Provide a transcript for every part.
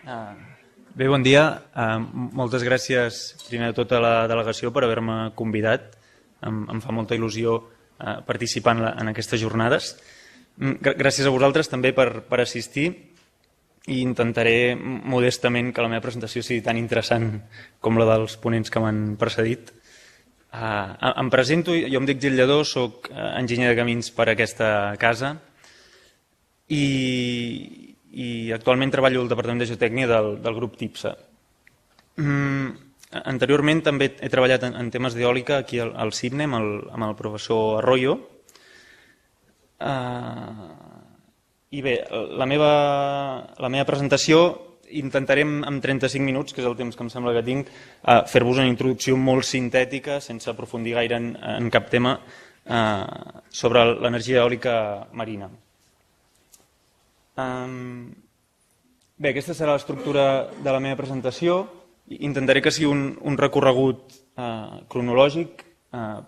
Bé, bon dia. Moltes gràcies primer de tot a la delegació per haver-me convidat. Em fa molta il·lusió participar en aquestes jornades. Gràcies a vosaltres també per assistir i intentaré modestament que la meva presentació sigui tan interessant com la dels ponents que m'han precedit. Em presento, jo em dic Gil Lledó, soc enginyer de camins per a aquesta casa i actualment treballo al Departament de Geotècnia del grup TIPSA. Anteriorment també he treballat en temes d'eòlica aquí al CIBNE amb el professor Arroyo. I bé, la meva presentació intentaré en 35 minuts, que és el temps que em sembla que tinc, fer-vos una introducció molt sintètica, sense aprofundir gaire en cap tema, sobre l'energia eòlica marina. Bé, aquesta serà l'estructura de la meva presentació. Intentaré que sigui un recorregut cronològic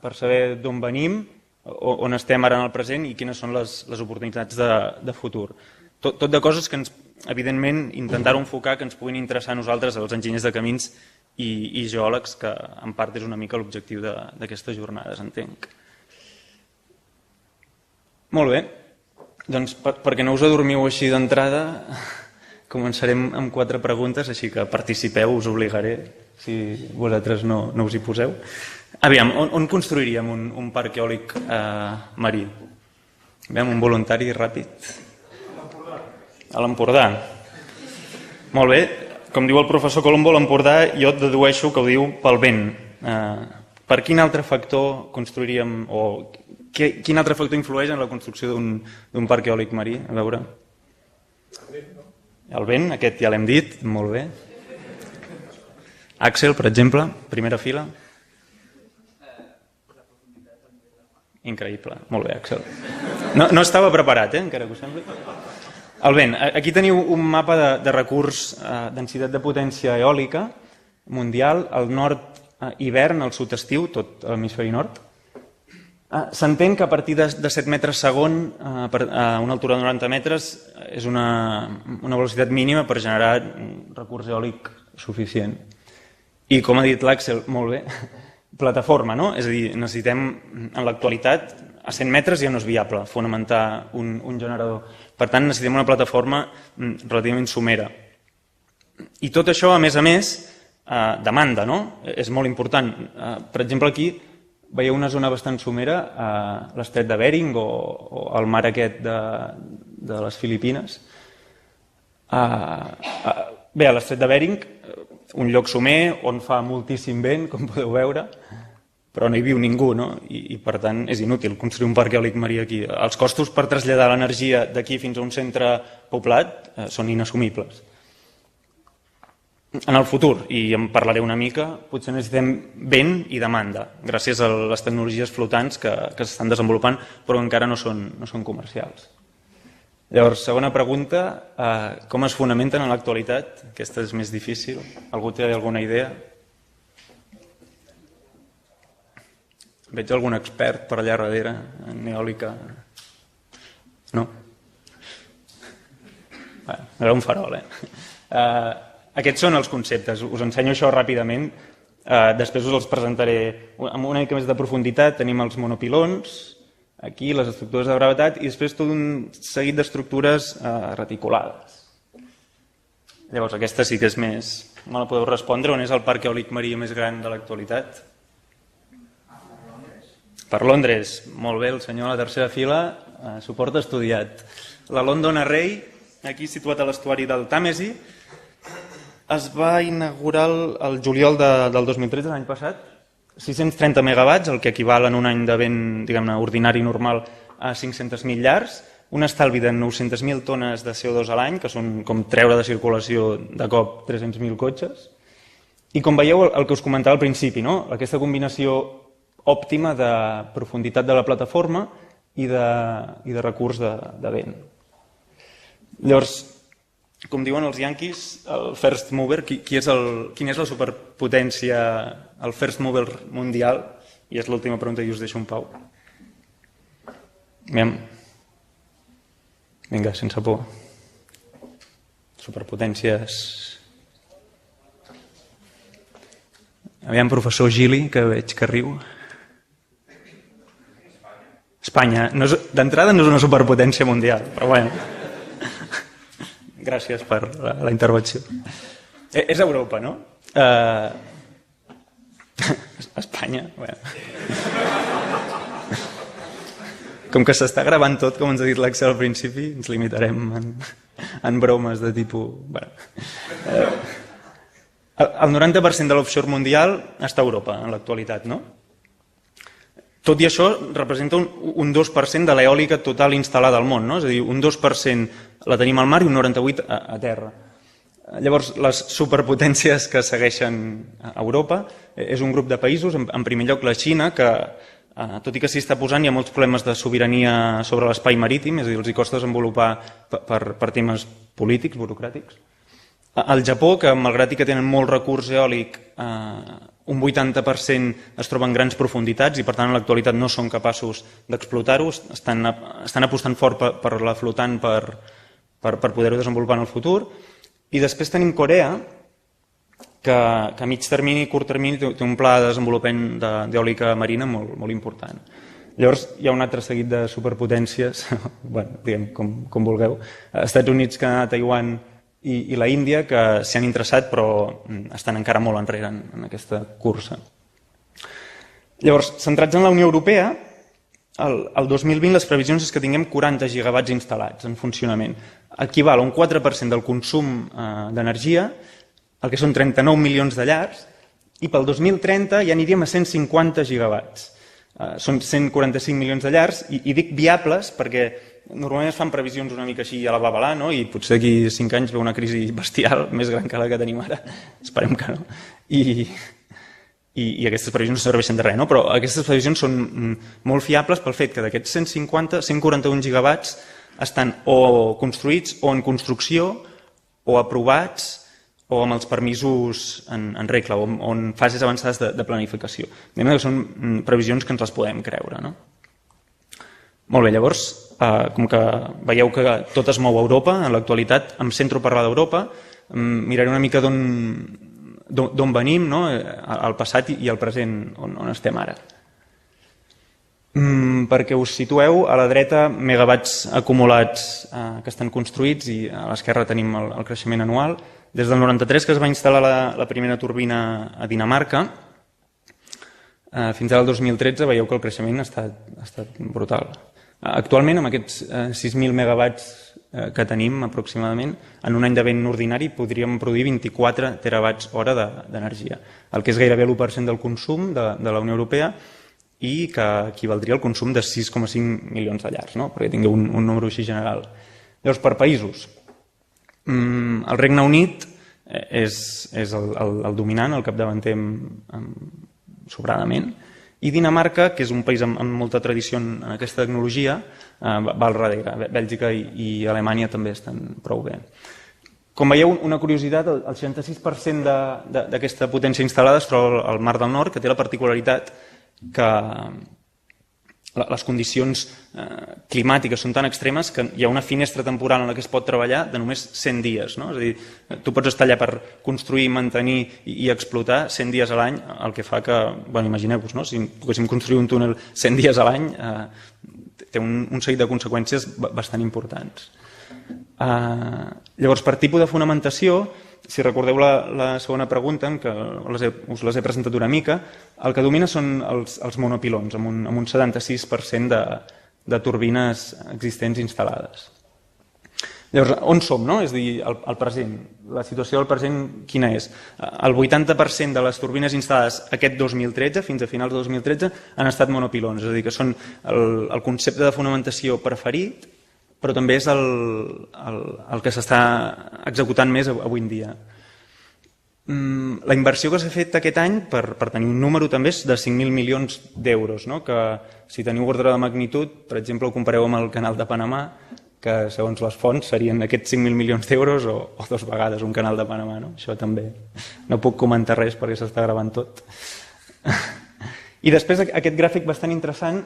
per saber d'on venim, on estem ara en el present i quines són les oportunitats de futur. Tot de coses que, evidentment, intentar enfocar que ens puguin interessar a nosaltres, els enginyers de camins i geòlegs, que en part és una mica l'objectiu d'aquestes jornades, entenc. Molt bé. Doncs perquè no us adormiu així d'entrada, començarem amb 4 preguntes, així que participeu, us obligaré, si vosaltres no us hi poseu. Aviam, on construiríem un parc eòlic marí? Aviam, un voluntari ràpid. A l'Empordà. Molt bé, com diu el professor Colombo, l'Empordà jo dedueixo que ho diu pel vent. Per quin altre factor construiríem, o quin altre factor influeix en la construcció d'un parc eòlic marí? A veure. El vent, aquest ja l'hem dit, molt bé. Àxel, per exemple, primera fila. Increïble, molt bé, Àxel. No estava preparat, encara que ho sembli. El vent, aquí teniu un mapa de recurs, densitat de potència eòlica mundial, al nord hivern, al sud estiu, tot l'hemisferi nord. S'entén que a partir de 7 metres segon, a una altura de 90 metres, és una velocitat mínima per generar un recurs eòlic suficient. I com ha dit l'Àxel, molt bé, plataforma, no? És a dir, necessitem, en l'actualitat, a 100 metres ja no és viable fonamentar un generador. Per tant, necessitem una plataforma relativament somera. I tot això, a més, demanda, no? És molt important. Per exemple, aquí veieu una zona bastant somera, l'estret de Bering o el mar aquest de les Filipines. Bé, a l'estret de Bering, un lloc somer on fa moltíssim vent, com podeu veure, però no hi viu ningú, no? I per tant és inútil construir un parc eòlic marí aquí. Els costos per traslladar l'energia d'aquí fins a un centre poblat són inassumibles. En el futur, i en parlaré una mica, potser necessitem vent i demanda, gràcies a les tecnologies flotants que s'estan desenvolupant, però encara no són comercials. Llavors, segona pregunta, com es fonamenten en l'actualitat? Aquesta és més difícil. Algú té alguna idea? Veig algun expert per allà darrere, en eòlica? No? Era un farol, Aquests són els conceptes. Us ensenyo això ràpidament. Després us els presentaré amb una mica més de profunditat. Tenim els monopilons, aquí les estructures de gravetat i després tot un seguit d'estructures reticulades. Llavors, aquesta sí que és més... Me la podeu respondre. On és el parc eòlic marí més gran de l'actualitat? Per Londres. Molt bé, el senyor a la tercera fila s'ho porta estudiat. La London Array, aquí situat a l'estuari del Tàmesi, es va inaugurar el juliol del 2013, l'any passat, 630 megawatts, el que equival en un any de vent, diguem-ne, ordinari normal a 500.000 llars, un estalvi de 900.000 tones de CO2 a l'any, que són com treure de circulació de cop 300.000 cotxes, i com veieu el que us comentava al principi, no? Aquesta combinació òptima de profunditat de la plataforma i de recurs de vent. Llavors, com diuen els yanquis, el first mover, quina és la superpotència, el first mover mundial? I és l'última pregunta i us deixo en pau. Vinga, sense por. Superpotències. Aviam, professor Gili, que veig que riu. Espanya. D'entrada no és una superpotència mundial, però bueno. Gràcies per la intervenció. És Europa, no? Espanya. Bueno. Com que s'està gravant tot, com ens ha dit l'Axel al principi, ens limitarem en bromes de tipus... Bueno. El 90% de l'offshore mundial està a Europa, en l'actualitat, no? Tot i això, representa un 2% de l'eòlica total instal·lada al món, no? És a dir, un 2% la tenim al mar i un 98% a terra. Llavors, les superpotències que segueixen a Europa és un grup de països, en primer lloc la Xina, que tot i que s'hi està posant, hi ha molts problemes de sobirania sobre l'espai marítim, és a dir, els hi costa desenvolupar per temes polítics, burocràtics. El Japó, que malgrat que tenen molt recurs eòlic, un 80% es troba en grans profunditats i per tant en l'actualitat no són capaços d'explotar-ho, estan apostant fort per la flotant per poder-ho desenvolupar en el futur. I després tenim Corea, que a mig termini i curt termini té un pla de desenvolupament d'eòlica marina molt important. Llavors hi ha un altre seguit de superpotències, bueno, diguem com vulgueu, Estats Units, Canadà, Taiwan i la Índia, que s'hi han interessat però estan encara molt enrere en aquesta cursa. Llavors, centrats en la Unió Europea, el 2020 les previsions és que tinguem 40 gigawatts instal·lats en funcionament. Equival a un 4% del consum d'energia, el que són 39 milions de llars, i pel 2030 ja aniríem a 150 gigawatts. Són 145 milions de llars, i dic viables perquè normalment es fan previsions una mica així a la babalà, no? I potser d'aquí 5 anys ve una crisi bestial més gran que la que tenim ara, esperem que no, i aquestes previsions no serveixen de res, no? Però aquestes previsions són molt fiables pel fet que d'aquests 141 gigawatts estan o construïts o en construcció o aprovats o amb els permisos en regla o en fases avançades de planificació. De manera que són previsions que ens les podem creure, no? Molt bé, llavors, com que veieu que tot es mou a Europa, en l'actualitat em centro a parlar d'Europa, miraré una mica d'on venim, no? El passat i el present, on estem ara. Perquè us situeu, a la dreta megawatts acumulats que estan construïts i a l'esquerra tenim el creixement anual. Des del 93 que es va instal·lar la primera turbina a Dinamarca, fins al 2013 veieu que el creixement ha estat brutal. Actualment, amb aquests 6.000 megawatts que tenim aproximadament, en un any de vent ordinari podríem produir 24 terawatts hora d'energia, el que és gairebé l'1% del consum de la Unió Europea i que equivaldria al consum de 6,5 milions de llars, no? Perquè tingueu un número així general. Llavors, per països, el Regne Unit és el dominant, el capdavanter sobradament, i Dinamarca, que és un país amb molta tradició en aquesta tecnologia, va al darrere. Bèlgica i Alemanya també estan prou bé. Com veieu, una curiositat, el 66% d'aquesta potència instal·lada es troba al Mar del Nord, que té la particularitat que les condicions climàtiques són tan extremes que hi ha una finestra temporal en la que es pot treballar de només 100 dies. No? És a dir, tu pots estar allà per construir, mantenir i explotar 100 dies a l'any, el que fa que, bueno, imagineu-vos, no? Si poguéssim construir un túnel 100 dies a l'any, té un seguit de conseqüències bastant importants. Llavors, per tipus de fonamentació, si recordeu la segona pregunta, que us les he presentat una mica, el que domina són els monopilons, amb un 76% de turbines existents instal·lades. Llavors, on som? No? És a dir, el present. La situació del present quina és? El 80% de les turbines instal·lades aquest 2013, fins a finals de 2013, han estat monopilons, és a dir, que són el concepte de fonamentació preferit, però també és el que s'està executant més avui en dia. La inversió que s'ha fet aquest any, per tenir un número també, és de 5.000 milions d'euros, que si teniu ordre de magnitud, per exemple, ho compareu amb el canal de Panamà, que segons les fonts serien aquests 5.000 milions d'euros o 2 vegades un canal de Panamà. Això també no puc comentar res perquè s'està gravant tot. I després aquest gràfic bastant interessant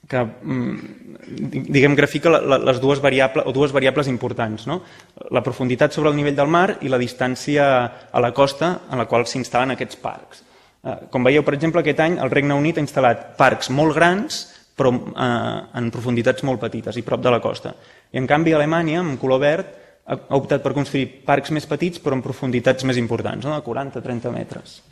diguem, grafica les dues variables importants, no? La profunditat sobre el nivell del mar i la distància a la costa en la qual s'instal·len aquests parcs. Com veieu, per exemple, aquest any el Regne Unit ha instal·lat parcs molt grans però en profunditats molt petites i prop de la costa. I en canvi Alemanya, amb color verd, ha optat per construir parcs més petits però en profunditats més importants, de 40-30 metres.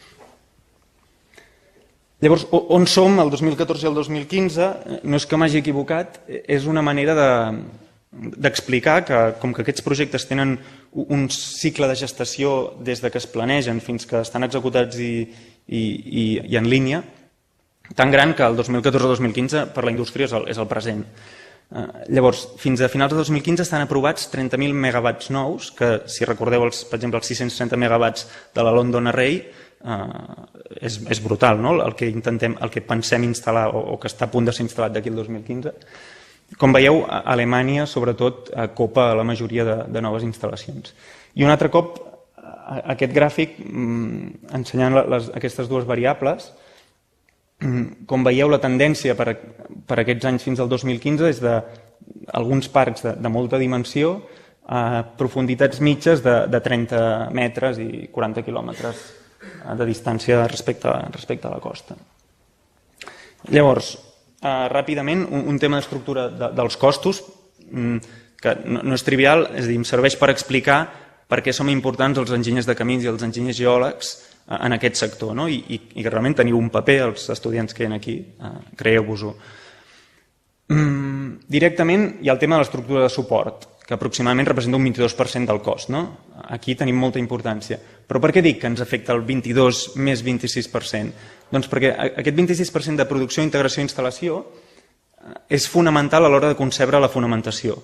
Llavors, on som el 2014 i el 2015? No és que m'hagi equivocat, és una manera d'explicar que, com que aquests projectes tenen un cicle de gestació des que es planegen fins que estan executats i en línia, tan gran que el 2014-2015 per la indústria és el present. Llavors, fins a finals de 2015 estan aprovats 30.000 megawatts nous, que si recordeu, per exemple, els 630 megawatts de la London Array, és brutal, no? El que pensem instal·lar o que està a punt de ser instal·lat d'aquí al 2015. Com veieu, Alemanya sobretot copa la majoria de noves instal·lacions. I un altre cop, aquest gràfic ensenyant aquestes dues variables, com veieu, la tendència per aquests anys fins al 2015 és d'alguns parcs de molta dimensió a profunditats mitges de 30 metres i 40 quilòmetres de distància respecte a la costa. Llavors, ràpidament, un tema d'estructura dels costos, que no és trivial, és a dir, em serveix per explicar per què som importants els enginyers de camins i els enginyers geòlegs en aquest sector, no? I que realment teniu un paper, els estudiants que hi ha aquí, creieu-vos-ho. Directament hi ha el tema de l'estructura de suport, que aproximadament representa un 22% del cost. Aquí tenim molta importància. Però per què dic que ens afecta el 22 més 26%? Doncs perquè aquest 26% de producció, integració i instal·lació és fonamental a l'hora de concebre la fonamentació.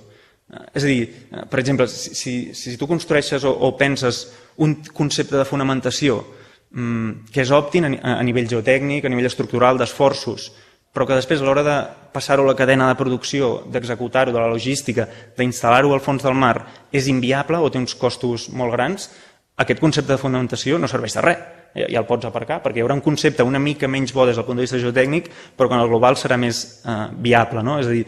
És a dir, per exemple, si tu construeixes o penses un concepte de fonamentació que és òptim a nivell geotècnic, a nivell estructural, d'esforços, però que després a l'hora de passar-ho a la cadena de producció, d'executar-ho, de la logística, d'instal·lar-ho al fons del mar, és inviable o té uns costos molt grans, aquest concepte de fonamentació no serveix de res. Ja el pots aparcar, perquè hi haurà un concepte una mica menys bo des del punt de vista geotècnic, però que en el global serà més viable. És a dir,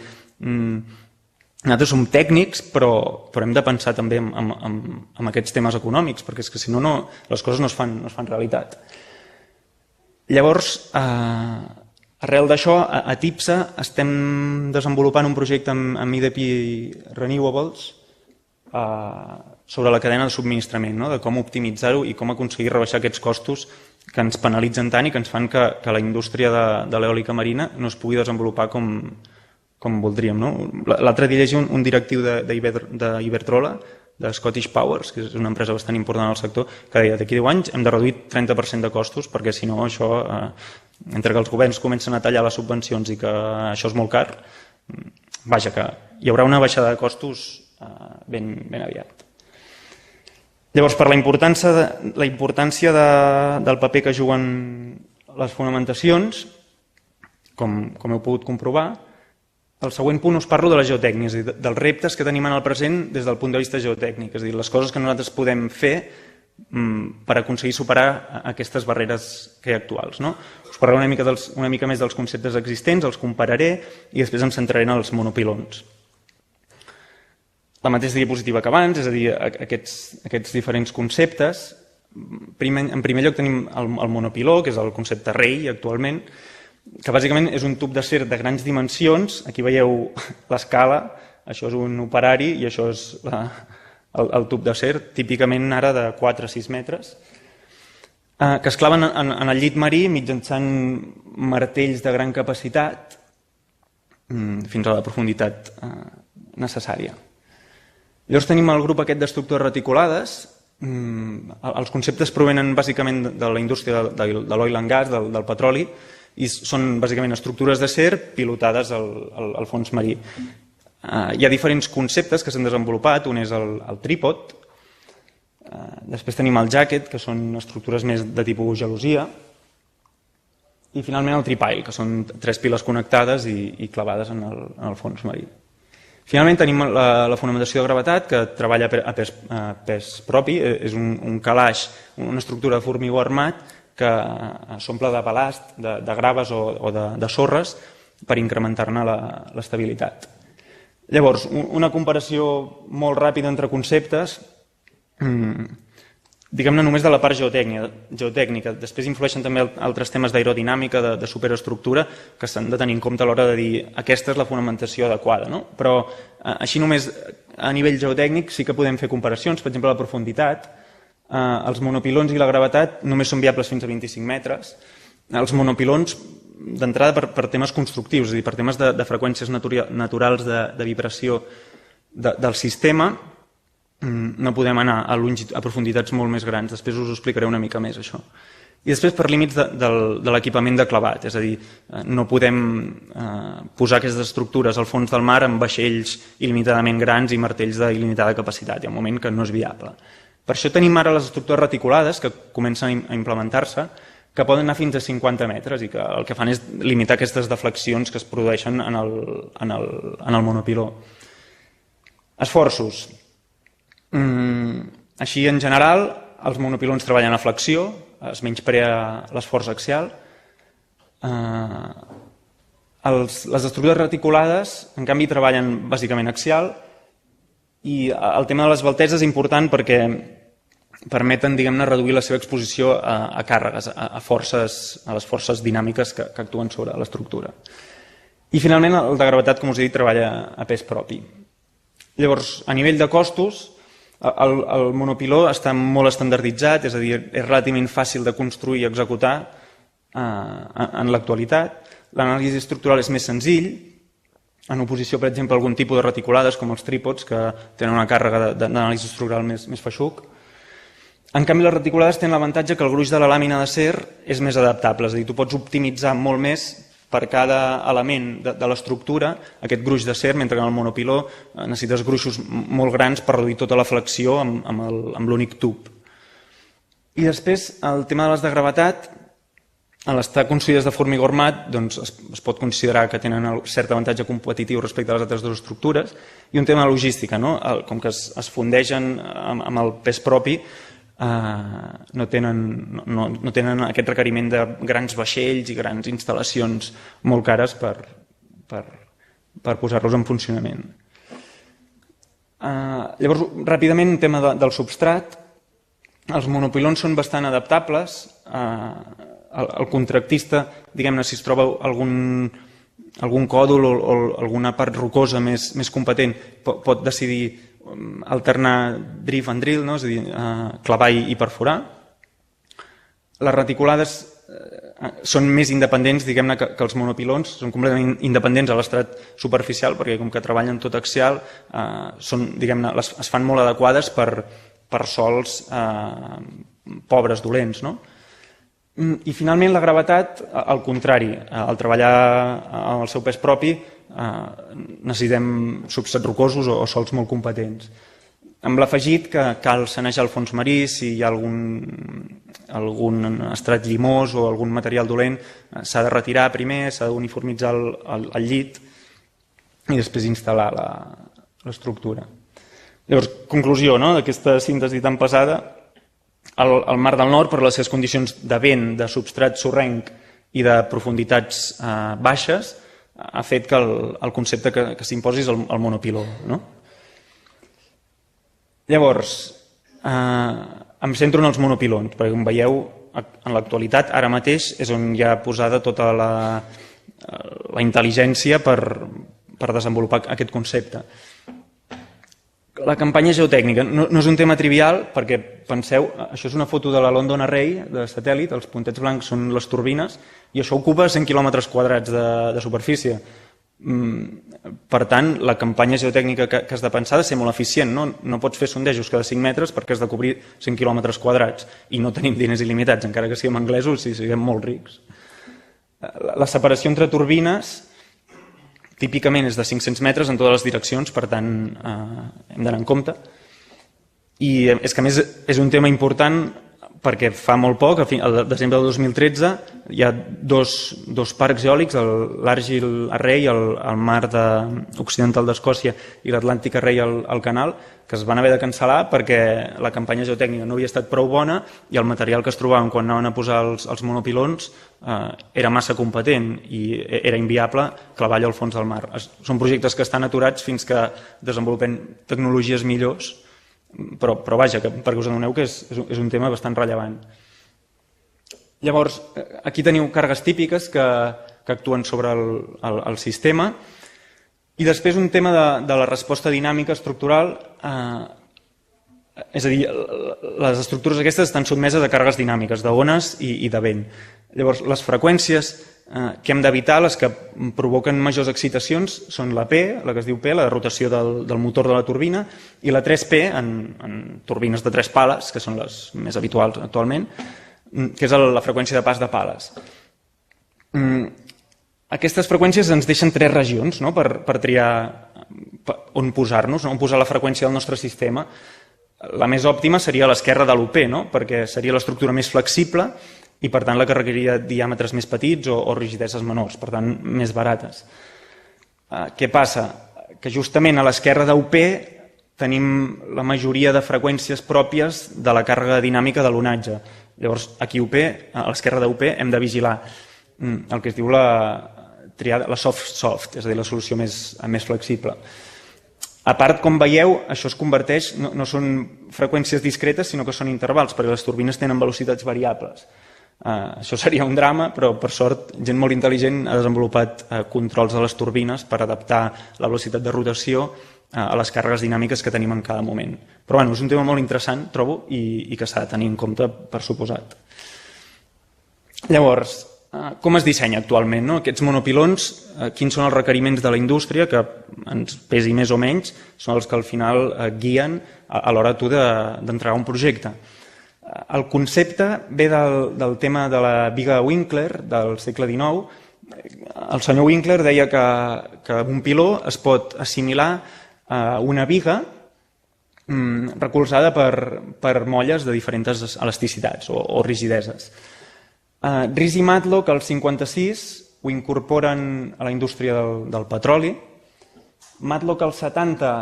nosaltres som tècnics, però hem de pensar també en aquests temes econòmics, perquè és que si no, les coses no es fan realitat. Llavors, arrel d'això, a TIPSA estem desenvolupant un projecte amb IDP Renewables sobre la cadena de subministrament, de com optimitzar-ho i com aconseguir rebaixar aquests costos que ens penalitzen tant i que ens fan que la indústria de l'eòlica marina no es pugui desenvolupar com voldríem. L'altre dia llegia un directiu d'Iberdrola, de Scottish Powers, que és una empresa bastant important al sector, que deia d'aquí 10 anys hem de reduir 30% de costos perquè si no això, entre que els governs comencen a tallar les subvencions i que això és molt car, vaja, que hi haurà una baixada de costos ben aviat. Llavors, per la importància del paper que juguen les fonamentacions, com heu pogut comprovar, al següent punt us parlo de la geotècnia, és a dir, dels reptes que tenim en el present des del punt de vista geotècnic, és a dir, les coses que nosaltres podem fer per aconseguir superar aquestes barreres que hi ha actuals. Us parlaré una mica més dels conceptes existents, els compararé i després em centraré en els monopilons. La mateixa diapositiva que abans, és a dir, aquests diferents conceptes. En primer lloc tenim el monopiló, que és el concepte rei actualment, que bàsicament és un tub d'acer de grans dimensions. Aquí veieu l'escala, això és un operari i això és el tub d'acer, típicament ara de 4 a 6 metres, que es claven en el llit marí mitjançant martells de gran capacitat fins a la profunditat necessària. Llavors tenim el grup aquest d'estructures reticulades. Els conceptes provenen bàsicament de la indústria de l'oil and gas, del petroli, i són bàsicament estructures d'acer pilotades al fons marí. Hi ha diferents conceptes que s'han desenvolupat, un és el trípod, després tenim el jacket, que són estructures més de tipus gelosia, i finalment el tripile, que són 3 piles connectades i clavades en el fons marí. Finalment tenim la fonamentació de gravetat, que treballa a pes propi, és un calaix, una estructura de formigó armat que s'omple de balast, de graves o de sorres, per incrementar-ne l'estabilitat. Llavors, una comparació molt ràpida entre conceptes, diguem-ne només de la part geotècnica. Després influeixen també altres temes d'aerodinàmica, de superestructura, que s'han de tenir en compte a l'hora de dir aquesta és la fonamentació adequada. Però així només a nivell geotècnic sí que podem fer comparacions, per exemple la profunditat. Els monopilons i la gravetat només són viables fins a 25 metres. Els monopilons, d'entrada per temes constructius, és a dir, per temes de freqüències naturals de vibració del sistema, no podem anar a profunditats molt més grans. Després us ho explicaré una mica més, això. I després per límits de l'equipament de clavat, és a dir, no podem posar aquestes estructures al fons del mar amb vaixells il·limitadament grans i martells d'il·limitada capacitat. Hi ha un moment que no és viable. Per això tenim ara les estructures reticulades que comencen a implementar-se, que poden anar fins a 50 metres i que el que fan és limitar aquestes deflexions que es produeixen en el monopiló. Esforços. Així, en general, els monopilons treballen a flexió, es menysprea l'esforç axial. Les estructures reticulades, en canvi, treballen bàsicament axial i el tema de les esveltesa és important perquè permeten, diguem-ne, reduir la seva exposició a càrregues, a les forces dinàmiques que actuen sobre l'estructura. I finalment el de gravetat, com us he dit, treballa a pes propi. Llavors, a nivell de costos, el monopiló està molt estandarditzat, és a dir, és relativament fàcil de construir i executar en l'actualitat. L'anàlisi estructural és més senzill, en oposició, per exemple, a algun tipus de reticulades, com els trípods, que tenen una càrrega d'anàlisi estructural més feixuc. En canvi, les reticulades tenen l'avantatge que el gruix de la làmina d'acer és més adaptable, és a dir, tu pots optimitzar molt més per cada element de l'estructura aquest gruix d'acer, mentre que en el monopiló necessites gruixos molt grans per reduir tota la flexió amb l'únic tub. I després, el tema de les de gravetat, a l'estar construïdes de formigó armat, es pot considerar que tenen cert avantatge competitiu respecte a les altres dues estructures, i un tema de logística, com que es fundeixen amb el pes propi, no tenen aquest requeriment de grans vaixells i grans instal·lacions molt cares per posar-los en funcionament. Llavors, ràpidament, un tema del substrat. Els monopilons són bastant adaptables. El contractista, diguem-ne, si es troba algun còdol o alguna part rocosa més competent, pot decidir alternar drift and drill, és a dir, clavar i perforar. Les reticulades són més independents, diguem-ne, que els monopilons, són completament independents a l'estrat superficial, perquè com que treballen tot axial, es fan molt adequades per sòls pobres, dolents. I finalment la gravetat, al contrari, al treballar amb el seu pes propi, necessitem substrats rocosos o sòls molt competents. Amb l'afegit que cal sanejar el fons marí, si hi ha algun estrat llimós o algun material dolent, s'ha de retirar primer, s'ha d'uniformitzar el llit i després instal·lar l'estructura. Llavors, conclusió d'aquesta síntesi tan pesada, el Mar del Nord, per les seves condicions de vent, de substrat sorrenc i de profunditats baixes, ha fet que el concepte que s'imposi és el monopiló. Llavors, em centro en els monopilons, perquè com veieu, en l'actualitat, ara mateix, és on hi ha posada tota la intel·ligència per desenvolupar aquest concepte. La campanya geotècnica no és un tema trivial perquè, penseu, això és una foto de la London Array de satèl·lit, els puntets blancs són les turbines i això ocupa 100 quilòmetres quadrats de superfície. Per tant, la campanya geotècnica que has de pensar ha de ser molt eficient. No pots fer sondejos cada 5 metres perquè has de cobrir 100 quilòmetres quadrats i no tenim diners il·limitats, encara que siguem anglesos i siguem molt rics. La separació entre turbines típicament és de 500 metres en totes les direccions, per tant hem d'anar en compte. I és que a més és un tema important perquè fa molt poc, al desembre del 2013, hi ha dos parcs eòlics, l'Àrgil a Rei, al mar occidental d'Escòcia, i l'Atlàntic a Rei al canal, que es van haver de cancel·lar perquè la campanya geotècnica no havia estat prou bona i el material que es trobaven quan anaven a posar els monopilons era massa competent i era inviable clavar-lo al fons del mar. Són projectes que estan aturats fins que desenvolupem tecnologies millors, però vaja, perquè us adoneu que és un tema bastant rellevant. Llavors, aquí teniu càrregues típiques que actuen sobre el sistema, i després un tema de la resposta dinàmica estructural, és a dir, les estructures aquestes estan sotmeses a càrregues dinàmiques, d'ones i de vent. Llavors, les freqüències que hem d'evitar, les que provoquen majors excitacions, són la P, la que es diu P, la de rotació del motor de la turbina, i la 3P, en turbines de 3 pales, que són les més habituals actualment, que és la freqüència de pas de pales. Aquestes freqüències ens deixen 3 regions per triar on posar-nos, on posar la freqüència del nostre sistema. La més òptima seria a l'esquerra de l'UP, perquè seria l'estructura més flexible i per tant la que requeriria diàmetres més petits o rigideses menors, per tant més barates. Què passa? Que justament a l'esquerra d'UP tenim la majoria de freqüències pròpies de la càrrega dinàmica de l'onatge. Llavors aquí a l'esquerra d'UP hem de vigilar el que es diu la soft-soft, és a dir, la solució més flexible. A part, com veieu, això es converteix, no són freqüències discretes, sinó que són intervals, perquè les turbines tenen velocitats variables. Això seria un drama, però per sort gent molt intel·ligent ha desenvolupat controls de les turbines per adaptar la velocitat de rotació a les càrregues dinàmiques que tenim en cada moment. Però és un tema molt interessant, trobo, i que s'ha de tenir en compte, per suposat. Llavors, com es dissenya actualment? Aquests monopilons, quins són els requeriments de la indústria, que ens pesi més o menys, són els que al final guien a l'hora d'entregar un projecte. El concepte ve del tema de la biga Winkler del segle XIX. El senyor Winkler deia que un piló es pot assimilar a una biga recolzada per molles de diferents elasticitats o rigideses. Rees i Matlock, al 56, ho incorporen a la indústria del petroli. Matlock, al 70,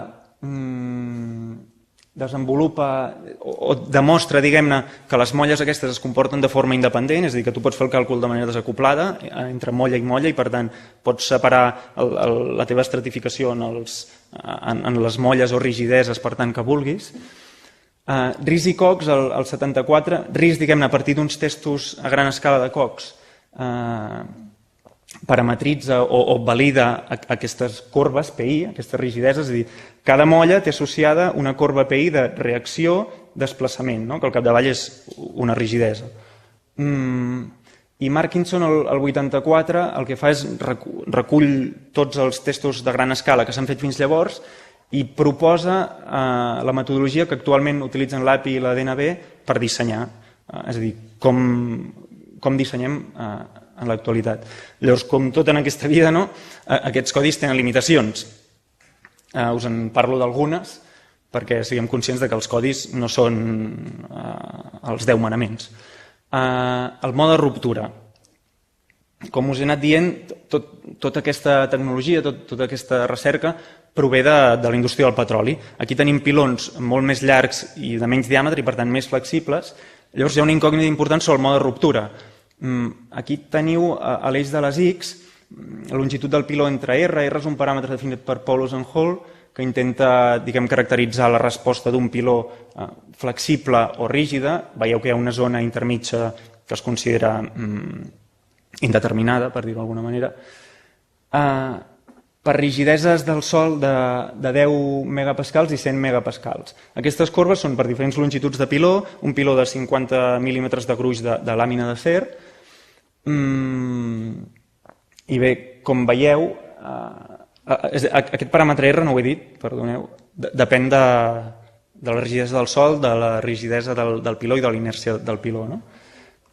desenvolupa o demostra, diguem-ne, que les molles aquestes es comporten de forma independent, és a dir, que tu pots fer el càlcul de manera desacoblada entre molla i molla i, per tant, pots separar la teva estratificació en les molles o rigideses, per tant, que vulguis. Rees i Cox, al 74, Rees, diguem-ne, a partir d'uns testos a gran escala de Cox, parametritza o valida aquestes corbes PI, aquestes rigideses, és a dir, cada molla té associada una corba PI de reacció-desplaçament, que al capdavall és una rigidesa. I Markinson, el 84, el que fa és recull tots els testos de gran escala que s'han fet fins llavors i proposa la metodologia que actualment utilitzen l'API i la DNB per dissenyar, és a dir, com dissenyem en l'actualitat. Llavors, com tot en aquesta vida, aquests codis tenen limitacions. Us en parlo d'algunes perquè siguem conscients que els codis no són els 10 manaments. El mode ruptura. Com us he anat dient, tota aquesta tecnologia, tota aquesta recerca prové de la indústria del petroli. Aquí tenim pilons molt més llargs i de menys diàmetre i per tant més flexibles. Llavors hi ha una incògnita important sobre el mode ruptura. Aquí teniu a l'eix de les X la longitud del piló entre R. R és un paràmetre definit per Paulus and Hall que intenta, caracteritzar la resposta d'un piló flexible o rígida. Veieu que hi ha una zona intermitja que es considera indeterminada, per dir-ho d'alguna manera. Per rigideses del sòl de 10 megapascals i 100 megapascals. Aquestes corbes són per diferents longituds de piló, un piló de 50 mil·límetres de gruix de làmina d'acer. I bé, com veieu, aquest paràmetre R, no ho he dit, perdoneu, depèn de la rigidesa del sòl, de la rigidesa del piló i de la inèrcia del piló.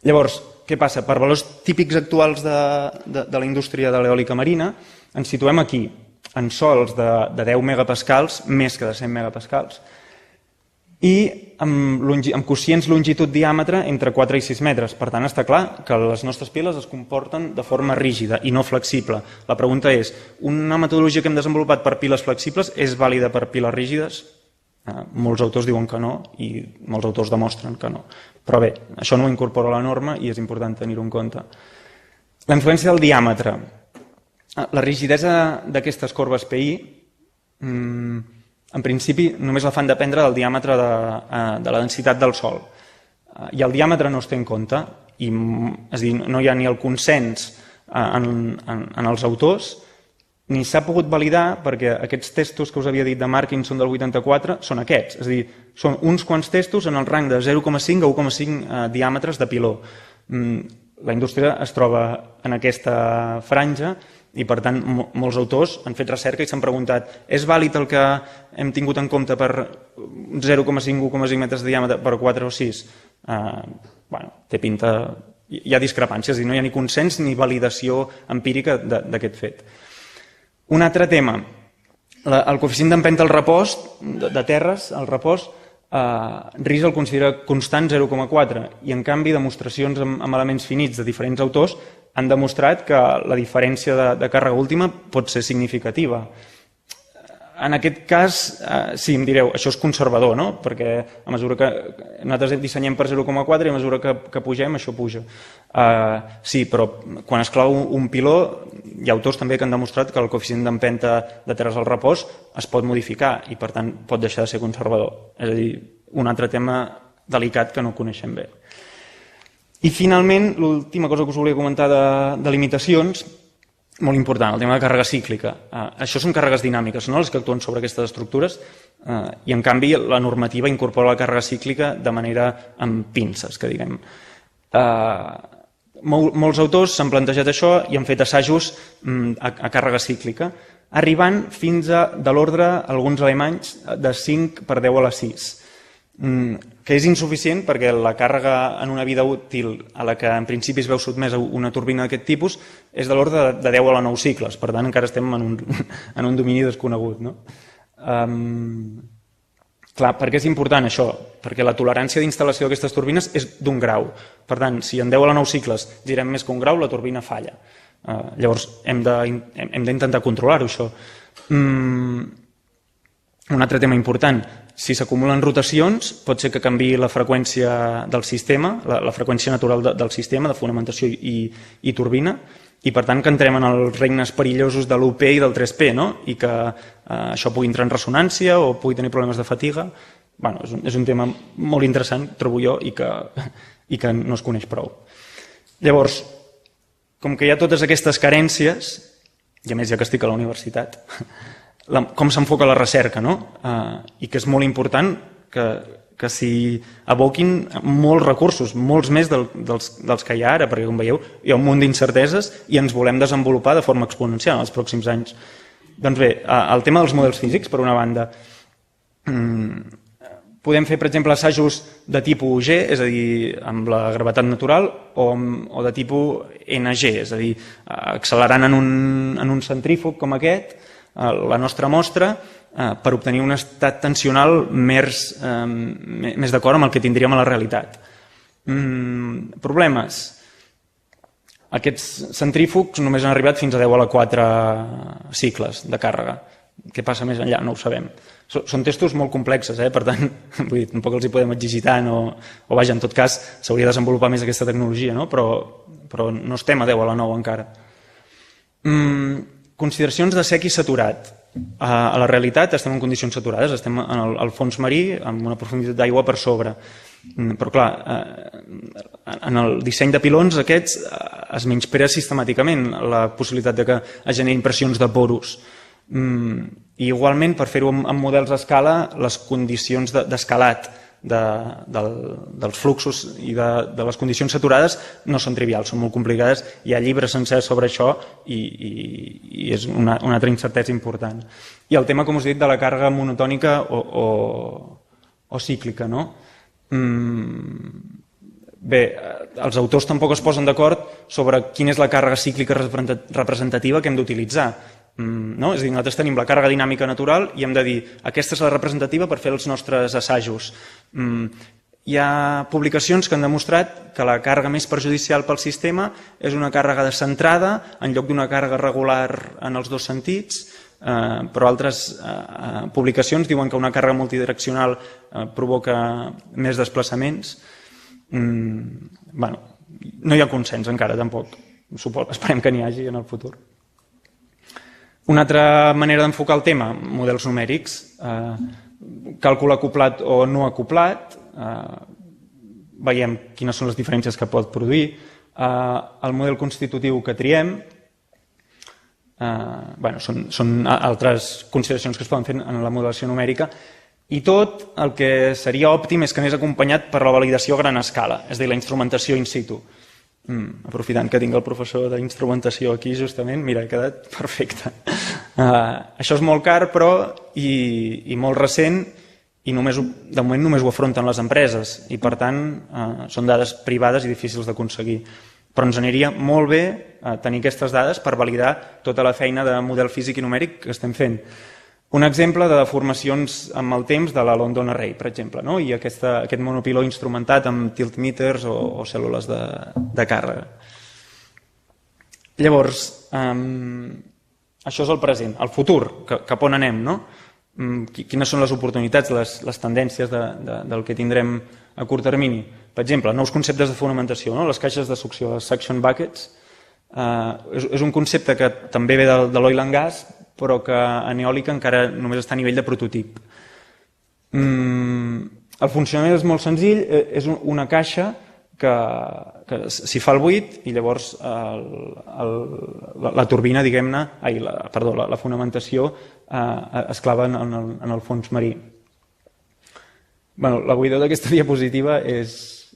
Llavors, què passa? Per valors típics actuals de la indústria de l'eòlica marina, ens situem aquí, en sòls de 10 megapascals, més que de 100 megapascals. i amb quocients longitud-diàmetre entre 4 i 6 metres. Per tant, està clar que les nostres piles es comporten de forma rígida i no flexible. La pregunta és, una metodologia que hem desenvolupat per piles flexibles és vàlida per piles rígides? Molts autors diuen que no i molts autors demostren que no. Però bé, això no ho incorpora a la norma i és important tenir-ho en compte. La influència del diàmetre. La rigidesa d'aquestes corbes PI en principi només la fan dependre del diàmetre de la densitat del sòl. I el diàmetre no es té en compte, és a dir, no hi ha ni el consens en els autors, ni s'ha pogut validar perquè aquests testos que us havia dit de Markinson del 84 són aquests, és a dir, són uns quants testos en el rang de 0,5 a 1,5 diàmetres de piló. La indústria es troba en aquesta franja i, per tant, molts autors han fet recerca i s'han preguntat és vàlid el que hem tingut en compte per 0,5-1,5 metres de diàmetre per 4 o 6? Té pinta... Hi ha discrepàncies, no hi ha ni consens ni validació empírica d'aquest fet. Un altre tema, el coeficient d'empenta al repòs, de terres, al repòs, RIS el considera constant 0,4 i, en canvi, demostracions amb elements finits de diferents autors han demostrat que la diferència de càrrega última pot ser significativa. En aquest cas, sí, em direu, això és conservador, no? Perquè a mesura que nosaltres dissenyem per 0,4 i a mesura que pugem, això puja. Sí, però quan es clau un piló, hi ha autors també que han demostrat que el coeficient d'empenta de terres al repòs es pot modificar i, per tant, pot deixar de ser conservador. És a dir, un altre tema delicat que no coneixem bé. I, finalment, l'última cosa que us volia comentar de limitacions, molt important, el tema de càrrega cíclica. Això són càrregues dinàmiques, no?, les que actuen sobre aquestes estructures, i, en canvi, la normativa incorpora la càrrega cíclica de manera amb pinces, que diguem. Molts autors s'han plantejat això i han fet assajos a càrrega cíclica, arribant fins a, de l'ordre, alguns alemanys, de 5 per 10 a la 6, que és insuficient perquè la càrrega en una vida útil a la que en principi es veu sotmesa una turbina d'aquest tipus és de l'ordre de 10 a la 9 cicles, per tant encara estem en un domini desconegut. Clar, per què és important això? Perquè la tolerància d'instal·lació d'aquestes turbines és d'un grau. Per tant, si en 10 a la 9 cicles girem més que un grau, la turbina falla. Llavors hem d'intentar controlar-ho, això. Un altre tema important, si s'acumulen rotacions, pot ser que canviï la freqüència del sistema, la freqüència natural del sistema, de fonamentació i turbina, i per tant que entrem en els regnes perillosos de l'UP i del 3P, i que això pugui entrar en ressonància o pugui tenir problemes de fatiga. És un tema molt interessant, trobo jo, i que no es coneix prou. Llavors, com que hi ha totes aquestes carències, i a més ja que estic a la universitat, com s'enfoca la recerca, i que és molt important que s'hi aboquin molts recursos, molts més dels que hi ha ara, perquè com veieu hi ha un munt d'incerteses i ens volem desenvolupar de forma exponencial en els pròxims anys. Doncs bé, el tema dels models físics, per una banda, podem fer, per exemple, assajos de tipus G, és a dir, amb la gravetat natural, o de tipus NG, és a dir, accelerant en un centrífug com aquest, la nostra mostra per obtenir un estat tensional més d'acord amb el que tindríem a la realitat. Problemes. Aquests centrífugs només han arribat fins a 10 a la 4 cicles de càrrega. Què passa més enllà? No ho sabem. Són testos molt complexes, per tant, tampoc els hi podem exigir tant, o vaja, en tot cas, s'hauria de desenvolupar més aquesta tecnologia, però no estem a 10 a la 9 encara. Consideracions de sec i saturat. A la realitat estem en condicions saturades, estem al fons marí amb una profunditat d'aigua per sobre. Però clar, en el disseny de pilons aquests es menysprea sistemàticament la possibilitat que es generin pressions de porus. I igualment, per fer-ho amb models a escala, les condicions d'escalat dels fluxos i de les condicions saturades no són trivials, són molt complicades. Hi ha llibres sencers sobre això i és una altra incertesa important. I el tema, com us he dit, de la càrrega monotònica o cíclica. Bé, els autors tampoc es posen d'acord sobre quina és la càrrega cíclica representativa que hem d'utilitzar. No? És a dir, nosaltres tenim la càrrega dinàmica natural i hem de dir aquesta és la representativa per fer els nostres assajos. Hi ha publicacions que han demostrat que la càrrega més perjudicial pel sistema és una càrrega descentrada en lloc d'una càrrega regular en els dos sentits, però altres publicacions diuen que una càrrega multidireccional provoca més desplaçaments. No hi ha consens encara tampoc, esperem que n'hi hagi en el futur. Una altra manera d'enfocar el tema, models numèrics, càlcul acoplat o no acoplat, veiem quines són les diferències que pot produir, el model constitutiu que triem, són altres consideracions que es poden fer en la modelació numèrica, i tot el que seria òptim és que anés acompanyat per la validació a gran escala, és a dir, la instrumentació in situ. Aprofitant que tinc el professor d'instrumentació aquí justament, mira, ha quedat perfecte. Això és molt car però i molt recent i de moment només ho afronten les empreses i per tant són dades privades i difícils d'aconseguir. Però ens aniria molt bé tenir aquestes dades per validar tota la feina de model físic i numèric que estem fent. Un exemple de deformacions amb el temps de la London Array, per exemple, i aquest monopiló instrumentat amb tiltmeters o cèl·lules de càrrega. Llavors, això és el present. El futur, cap on anem? Quines són les oportunitats, les tendències del que tindrem a curt termini? Per exemple, nous conceptes de fonamentació, les caixes de succió, les suction buckets, és un concepte que també ve de l'oil and gas, però que en eòlica encara només està a nivell de prototip. El funcionament és molt senzill, és una caixa que s'hi fa el buit i llavors la turbina, la fonamentació es clava en el fons marí. La buidor d'aquesta diapositiva és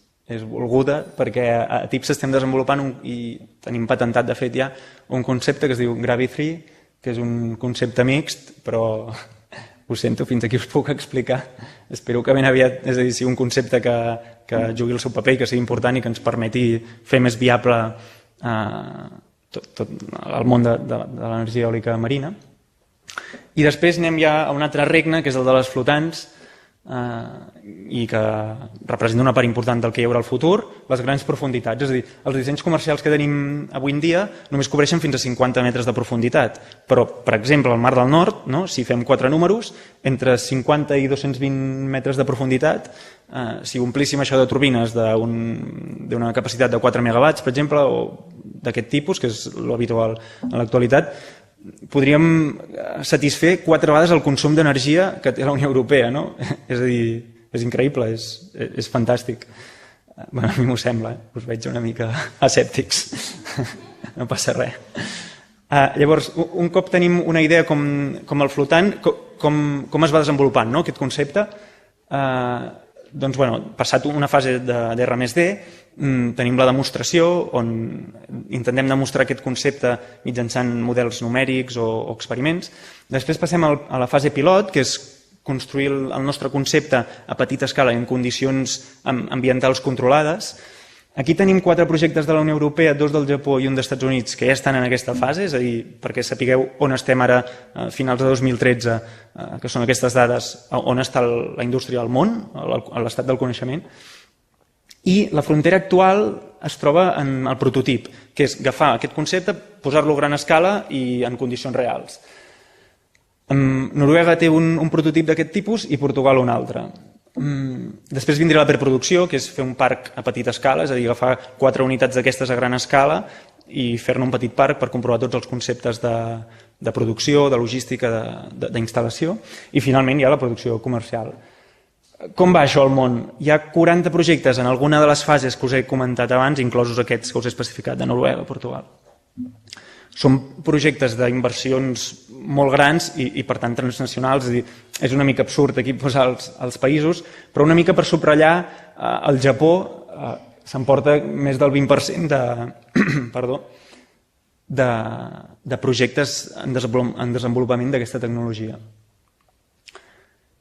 volguda perquè a TIPS estem desenvolupant i tenim patentat de fet ja un concepte que es diu Gravi3, que és un concepte mixt, però ho sento, fins aquí us puc explicar. Espero que ben aviat, és a dir, sigui un concepte que jugui el seu paper i que sigui important i que ens permeti fer més viable tot el món de l'energia eòlica marina. I després anem ja a un altre regne, que és el de les flotants, i que representa una part important del que hi haurà al futur, les grans profunditats. És a dir, els dissenys comercials que tenim avui en dia només cobreixen fins a 50 metres de profunditat, però, per exemple, al Mar del Nord, si fem 4 números, entre 50 i 220 metres de profunditat, si omplíssim això de turbines d'una capacitat de 4 megawatts, per exemple, o d'aquest tipus, que és l'habitual en l'actualitat, podríem satisfer 4 vegades el consum d'energia que té la Unió Europea, no? És a dir, és increïble, és fantàstic. A mi m'ho sembla, us veig una mica escèptics, no passa res. Llavors, un cop tenim una idea com el flotant, com es va desenvolupant aquest concepte, doncs, passat una fase d'R+D, tenim la demostració on intentem demostrar aquest concepte mitjançant models numèrics o experiments. Després passem a la fase pilot, que és construir el nostre concepte a petita escala en condicions ambientals controlades. Aquí tenim 4 projectes de la Unió Europea, 2 del Japó i un dels Estats Units, que ja estan en aquesta fase, és a dir, perquè sapigueu on estem ara a finals de 2013, que són aquestes dades, on està la indústria al món, a l'estat del coneixement. I la frontera actual es troba en el prototip, que és agafar aquest concepte, posar-lo a gran escala i en condicions reals. Noruega té un prototip d'aquest tipus i Portugal un altre. Després vindrà la preproducció, que és fer un parc a petita escala, és a dir, agafar 4 unitats d'aquestes a gran escala i fer-ne un petit parc per comprovar tots els conceptes de producció, de logística, d'instal·lació, i finalment hi ha la producció comercial. Com va això al món? Hi ha 40 projectes en alguna de les fases que us he comentat abans, inclosos aquests que us he especificat, de Noruega, Portugal. Són projectes d'inversions molt grans i per tant transnacionals, és a dir, és una mica absurd aquí posar els països, però una mica per subratllar, el Japó s'emporta més del 20% de projectes en desenvolupament d'aquesta tecnologia.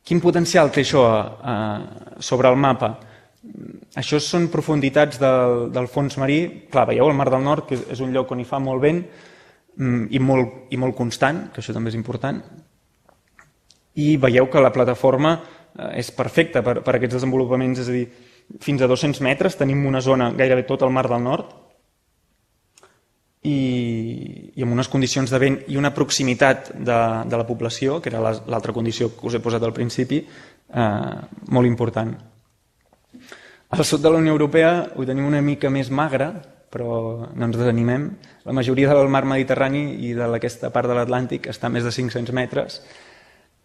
Quin potencial té això sobre el mapa? Això són profunditats del fons marí. Clar, veieu el Mar del Nord, que és un lloc on hi fa molt vent. i molt constant, que això també és important, i veieu que la plataforma és perfecta per aquests desenvolupaments, és a dir, fins a 200 metres tenim una zona gairebé tot el Mar del Nord i amb unes condicions de vent i una proximitat de la població, que era l'altra condició que us he posat al principi, molt important. Al sud de la Unió Europea ho tenim una mica més magre, però no ens desanimem. La majoria del mar Mediterrani i d'aquesta part de l'Atlàntic està a més de 500 metres.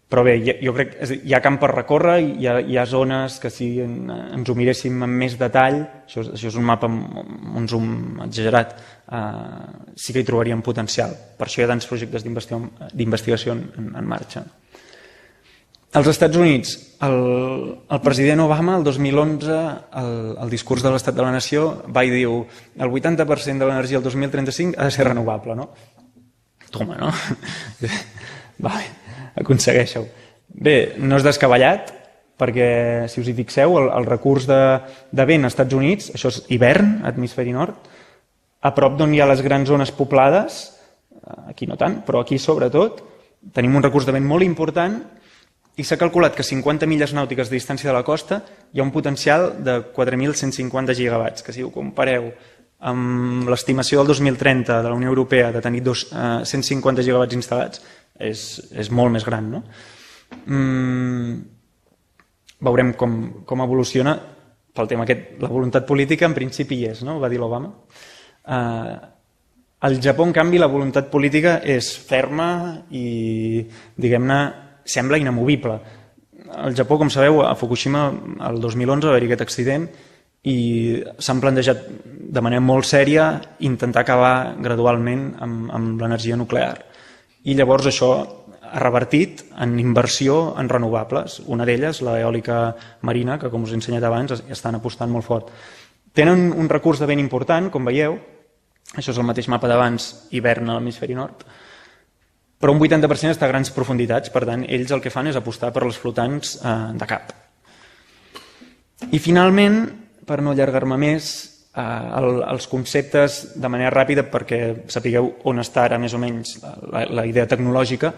Però bé, jo crec que hi ha camp per recórrer, hi ha zones que si ens ho miréssim amb més detall, això és un mapa amb un zoom exagerat, sí que hi trobaríem potencial. Per això hi ha tants projectes d'investigació en marxa. Als Estats Units, el president Obama, el 2011, al discurs de l'Estat de la Nació, va i diu el 80% de l'energia del 2035 ha de ser renovable, no? Toma, no? Vale, aconsegueixo. Bé, no és descabellat, perquè si us hi fixeu, el recurs de vent als Estats Units, això és hivern, hemisferi nord, a prop d'on hi ha les grans zones poblades, aquí no tant, però aquí sobretot, tenim un recurs de vent molt important i s'ha calculat que a 50 milles nàutiques de distància de la costa hi ha un potencial de 4.150 gigawatts, que si ho compareu amb l'estimació del 2030 de la Unió Europea de tenir 150 gigawatts instal·lats, és molt més gran, no? Veurem com evoluciona pel tema aquest. La voluntat política en principi hi és, no? Va dir l'Obama. Al Japó, en canvi, la voluntat política és ferma i, diguem-ne, sembla inamovible. Al Japó, com sabeu, a Fukushima el 2011 va haver aquest accident i s'han plantejat de manera molt sèria intentar acabar gradualment amb l'energia nuclear. I llavors això ha revertit en inversió en renovables. Una d'elles, l'eòlica marina, que com us he ensenyat abans, estan apostant molt fort. Tenen un recurs de vent important, com veieu, això és el mateix mapa d'abans, hivern a l'hemisferi nord, però un 80% està a grans profunditats, per tant, ells el que fan és apostar per les flotants de cap. I finalment, per no allargar-me més, els conceptes de manera ràpida, perquè sapigueu on està ara més o menys la idea tecnològica,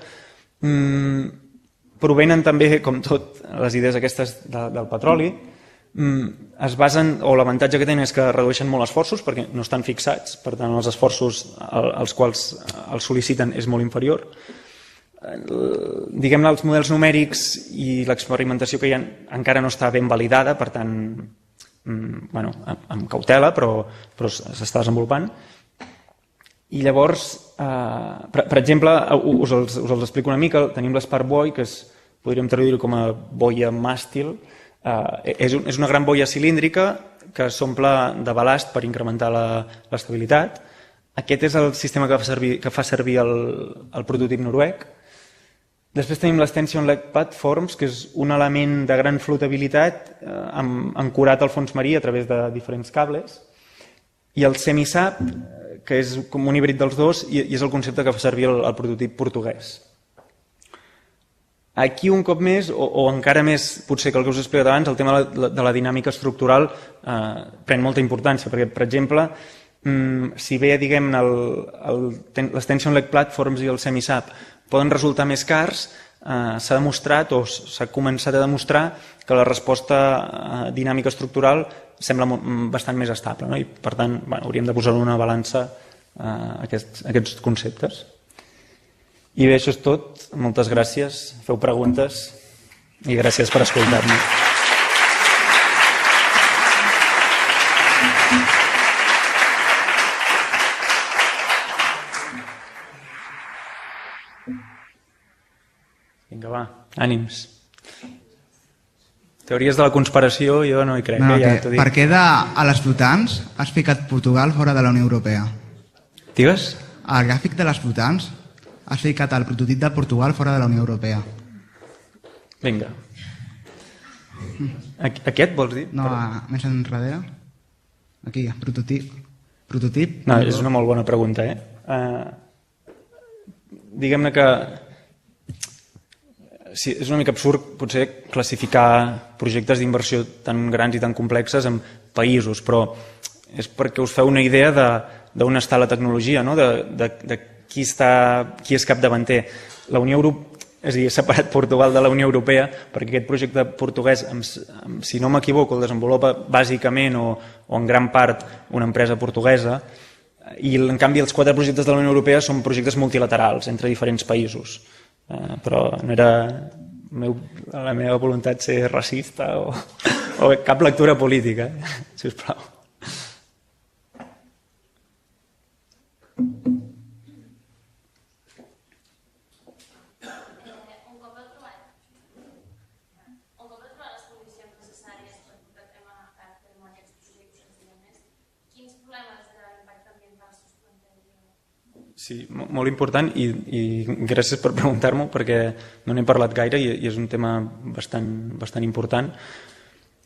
provenen també, com tot, les idees aquestes del petroli, es basen, o l'avantatge que tenen és que redueixen molt esforços perquè no estan fixats, per tant els esforços als quals els sol·liciten és molt inferior. Diguem-ne, els models numèrics i l'experimentació que hi ha encara no està ben validada, per tant, amb cautela, però s'està desenvolupant. I llavors, per exemple, us els explico una mica. Tenim l'Spark Buoy, que podríem traduir-ho com a boia màstil. És una gran boia cilíndrica que s'omple de balast per incrementar l'estabilitat. Aquest és el sistema que fa servir el prototip noruec. Després tenim les Tension Leg Platforms, que és un element de gran flotabilitat ancorat al fons marí a través de diferents cables. I el Semisap, que és com un híbrid dels dos, i és el concepte que fa servir el prototip portuguès. Aquí un cop més, o encara més potser que el que us he explicat abans, el tema de la dinàmica estructural pren molta importància, perquè, per exemple, si bé, diguem-ne, les Tension Leg Platforms i el Semisap poden resultar més cars, s'ha demostrat o s'ha començat a demostrar que la resposta dinàmica estructural sembla bastant més estable, i per tant hauríem de posar en una balança aquests conceptes. I bé, això és tot. Moltes gràcies. Feu preguntes i gràcies per escoltar-me. Vinga, va, ànims. Teories de la conspiració jo no hi crec. Per què a les flotants has ficat Portugal fora de la Unió Europea? Digues? Al gràfic de les flotants has ficat el prototip de Portugal fora de la Unió Europea. Vinga. Aquest vols dir? No, més enrere. Aquí, prototip. No, és una molt bona pregunta, Diguem-ne que és una mica absurd potser classificar projectes d'inversió tan grans i tan complexes en països, però és perquè us feu una idea d'on està la tecnologia, de qui és capdavanter. La Unió Europea, és a dir, he separat Portugal de la Unió Europea perquè aquest projecte portuguès, si no m'equivoco, el desenvolupa bàsicament o en gran part una empresa portuguesa, i en canvi els 4 projectes de la Unió Europea són projectes multilaterals entre diferents països. Però no era la meva voluntat ser racista o cap lectura política, sisplau. Sí, molt important i gràcies per preguntar-m'ho perquè no n'he parlat gaire i és un tema bastant important.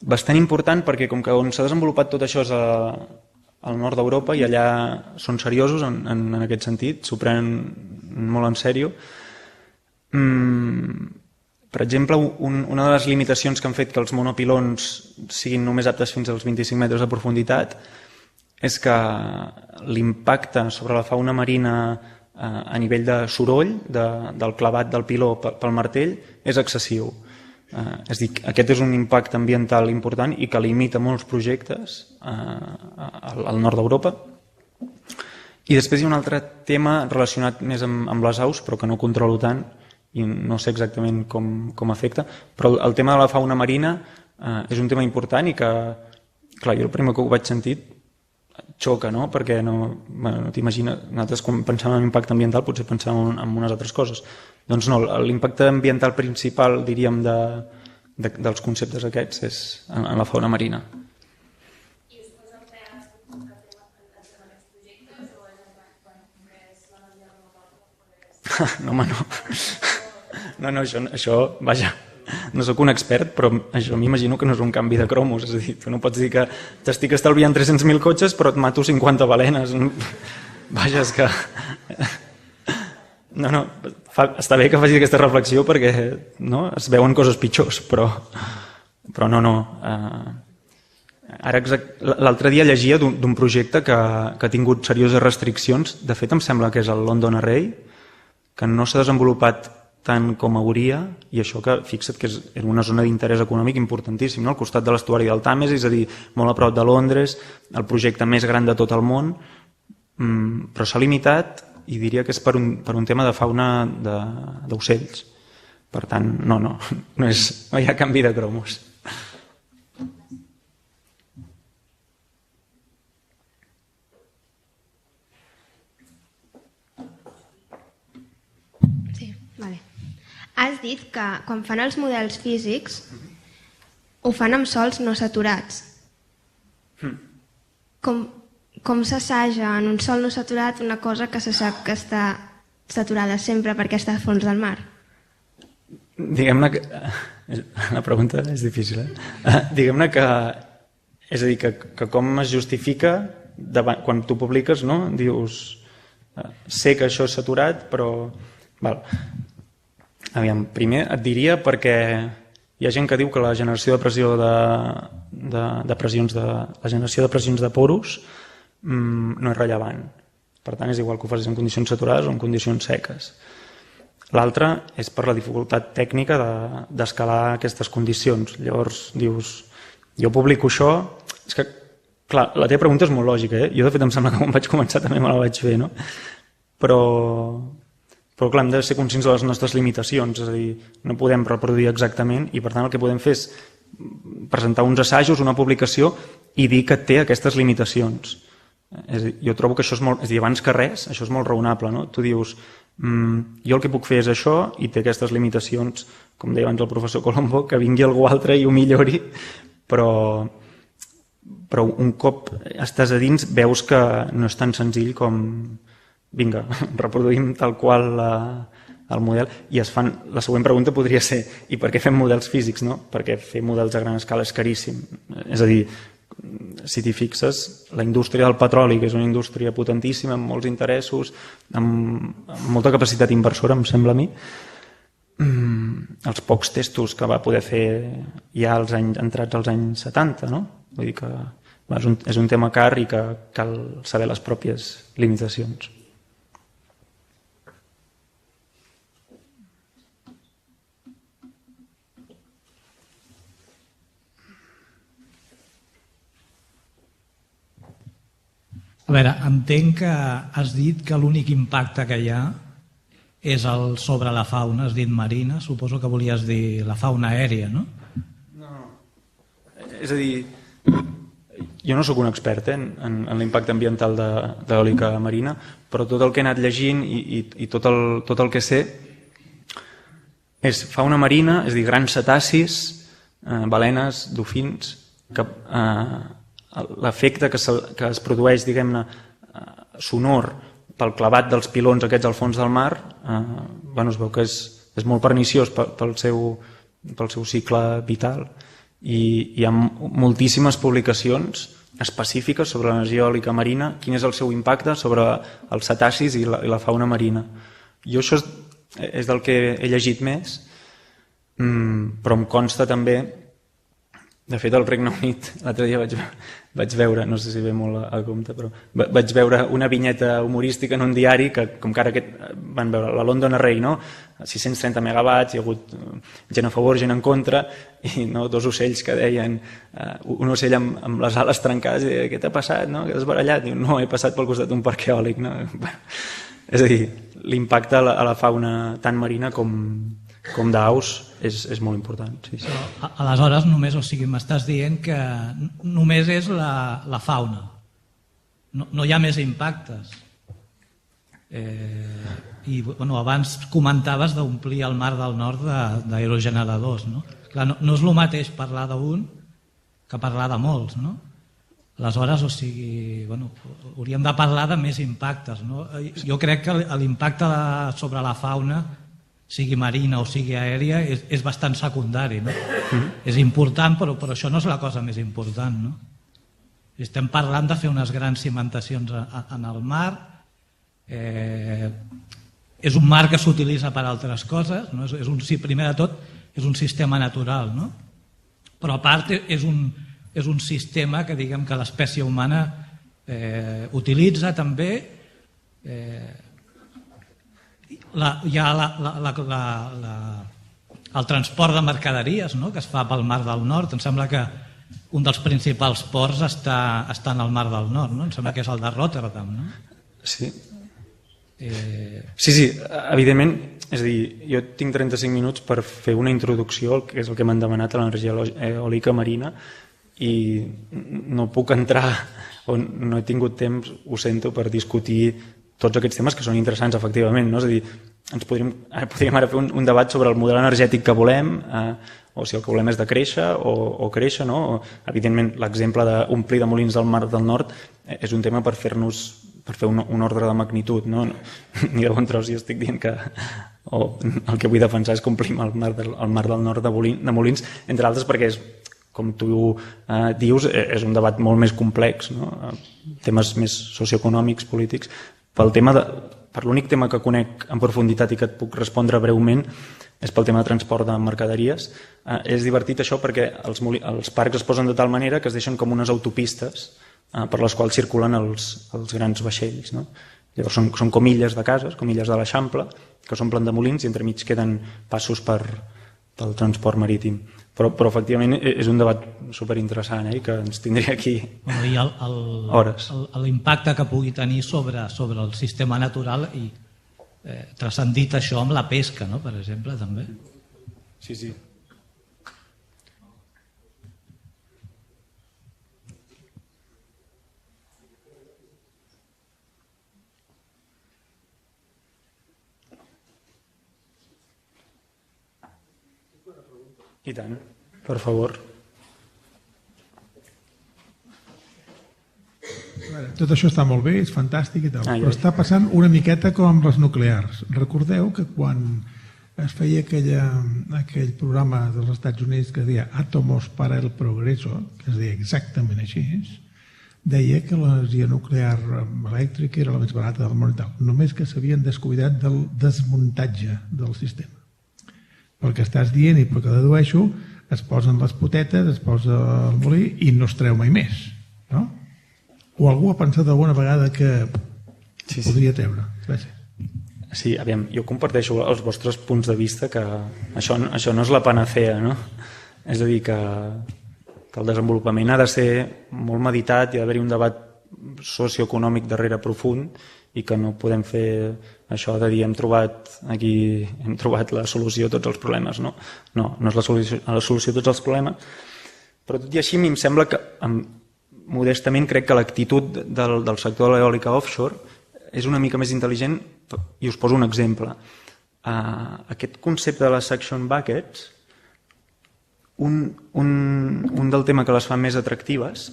Bastant important perquè com que on s'ha desenvolupat tot això és al nord d'Europa i allà són seriosos en aquest sentit, s'ho prenen molt en sèrio. Per exemple, una de les limitacions que han fet que els monopilons siguin només aptes fins als 25 metres de profunditat és que l'impacte sobre la fauna marina a nivell de soroll del clavat del piló pel martell és excessiu. És a dir, aquest és un impacte ambiental important i que limita molts projectes al nord d'Europa. I després hi ha un altre tema relacionat més amb les aus, però que no controlo tant i no sé exactament com afecta, però el tema de la fauna marina és un tema important i que, clar, jo el primer que ho vaig sentir xoca, no? Perquè no t'imagines, nosaltres quan pensàvem en impacte ambiental potser pensàvem en unes altres coses. Doncs no, l'impacte ambiental principal, diríem, dels conceptes aquests és en la fauna marina. I us posa pegues en aquests projectes o és l'energia renovable? No, home, no. No, això, vaja, no sóc un expert, però això m'imagino que no és un canvi de cromos. És a dir, tu no pots dir que t'estic estalviant 300.000 cotxes però et mato 50 balenes. Vaja, és que... No, està bé que facis aquesta reflexió perquè es veuen coses pitjors, però no. Ara, l'altre dia llegia d'un projecte que ha tingut serioses restriccions. De fet, em sembla que és el London Array, que no s'ha desenvolupat tant com hauria, i això que fixa't que és una zona d'interès econòmic importantíssim, al costat de l'estuari del Tàmesi, és a dir, molt a prop de Londres, el projecte més gran de tot el món, però s'ha limitat i diria que és per un tema de fauna d'ocells. Per tant, no hi ha canvi de cromos. Has dit que quan fan els models físics ho fan amb sòls no saturats. Com s'assaja en un sòl no saturat una cosa que se sap que està saturada sempre perquè està al fons del mar? Diguem-ne que... La pregunta és difícil, Diguem-ne que... És a dir, que com es justifica quan tu publiques, no? Dius, sé que això és saturat, però... Aviam, primer et diria perquè hi ha gent que diu que la generació de pressió de pressions de poros no és rellevant. Per tant, és igual que ho facis en condicions saturades o en condicions seques. L'altre és per la dificultat tècnica d'escalar aquestes condicions. Llavors dius, jo publico això... És que, clar, la teva pregunta és molt lògica, Jo, de fet, em sembla que quan vaig començar també me la vaig fer, no? Però clar, hem de ser conscients de les nostres limitacions, és a dir, no podem reproduir exactament i per tant el que podem fer és presentar uns assajos, una publicació i dir que té aquestes limitacions. És a dir, jo trobo que això és molt... És a dir, abans que res, això és molt raonable, no? Tu dius, jo el que puc fer és això i té aquestes limitacions, com deia abans el professor Colombo, que vingui algú altre i ho millori, però un cop estàs a dins veus que no és tan senzill com... Vinga, reproduïm tal qual el model i es fan... La següent pregunta podria ser i per què fem models físics, no? Perquè fer models a gran escala és caríssim. És a dir, si t'hi fixes, la indústria del petroli, que és una indústria potentíssima, amb molts interessos, amb molta capacitat inversora, em sembla a mi, els pocs testos que va poder fer ja entrats als anys 70, no? Vull dir que és un tema car i que cal saber les pròpies limitacions. A veure, entenc que has dit que l'únic impacte que hi ha és sobre la fauna, has dit marina, suposo que volies dir la fauna aèria, no? És a dir, jo no sóc un expert en l'impacte ambiental de l'eòlica marina, però tot el que he anat llegint i tot el que sé és fauna marina, és a dir, grans cetacis, balenes, dofins, que l'efecte que es produeix, diguem-ne, sonor pel clavat dels pilons aquests al fons del mar, es veu que és molt perniciós pel seu cicle vital. I hi ha moltíssimes publicacions específiques sobre l'energia eòlica marina, quin és el seu impacte sobre els cetacis i la fauna marina. Jo això és del que he llegit més, però em consta també, de fet al Regne Unit l'altre dia vaig veure, no sé si ve molt a compte, però vaig veure una vinyeta humorística en un diari que com que ara van veure la London Array, no? 630 megawatts, hi ha hagut gent a favor, gent en contra, i dos ocells que deien, un ocell amb les ales trencades, i què t'ha passat, no? Que t'has barallat? Diu, no, he passat pel costat d'un parc eòlic, no? És a dir, l'impacte a la fauna tant marina com d'aus és molt important. Sí. Aleshores, només, o sigui, m'estàs dient que només és la fauna. No hi ha més impactes. I abans comentaves d'omplir el Mar del Nord d'aerogeneradors. Clar, no és el mateix parlar d'un que parlar de molts, no? Aleshores, o sigui, hauríem de parlar de més impactes, no? Jo crec que l'impacte sobre la fauna, sigui marina o sigui aèria, és bastant secundari, no? És important, però això no és la cosa més important, no? Estem parlant de fer unes grans cimentacions en el mar, és un mar que s'utilitza per altres coses, no? Primer de tot és un sistema natural, no? Però a part és un sistema que diguem que l'espècie humana utilitza també. Hi ha el transport de mercaderies, no? Que es fa pel Mar del Nord. Em sembla que un dels principals ports està en el Mar del Nord, no? Em sembla que és el de Rotterdam, no? Sí. Sí, evidentment, és a dir, jo tinc 35 minuts per fer una introducció, que és el que m'han demanat, a l'energia eòlica marina, i no puc entrar, o no he tingut temps, ho sento, per discutir tots aquests temes que són interessants, efectivament, no? És a dir, podríem ara fer un debat sobre el model energètic que volem, o si el que volem és decréixer o créixer, no? Evidentment, l'exemple d'omplir de molins del Mar del Nord és un tema per fer un ordre de magnitud, no? Ni de bon tros jo estic dient que el que vull defensar és que omplim el Mar del Nord de molins, entre altres perquè és, com tu dius, és un debat molt més complex, no? Temes més socioeconòmics, polítics. Per l'únic tema que conec en profunditat i que et puc respondre breument és pel tema de transport de mercaderies. És divertit això perquè els parcs es posen de tal manera que es deixen com unes autopistes per les quals circulen els grans vaixells, no? Llavors són com illes de cases, com illes de l'Eixample, que s'omplen de molins i entremig queden passos pel transport marítim. Però efectivament és un debat superinteressant i que ens tindria aquí hores. L'impacte que pugui tenir sobre el sistema natural i transcendit això amb la pesca, no? Per exemple, també. Sí. I tant, per favor. Tot això està molt bé, és fantàstic i tal, però està passant una miqueta com amb les nuclears. Recordeu que quan es feia aquell programa dels Estats Units que es deia Átomos para el Progreso, que es deia exactament així, deia que l'energia nuclear elèctrica era la més barata del món i tal, només que s'havien descuidat del desmuntatge del sistema. Pel que estàs dient i pel que dedueixo, es posen les potetes, es posa el molí i no es treu mai més, no? O algú ha pensat alguna vegada que podria treure? Gràcies. Sí, aviam, jo comparteixo els vostres punts de vista que això no és la panacea, no? És a dir, que el desenvolupament ha de ser molt meditat i ha d'haver-hi un debat socioeconòmic darrere profund i que no podem fer això de dir hem trobat la solució a tots els problemes. No és la solució a tots els problemes, però tot i així a mi em sembla que, modestament, crec que l'actitud del sector de l'eòlica offshore és una mica més intel·ligent, i us poso un exemple. Aquest concepte de les suction buckets, un del tema que les fa més atractives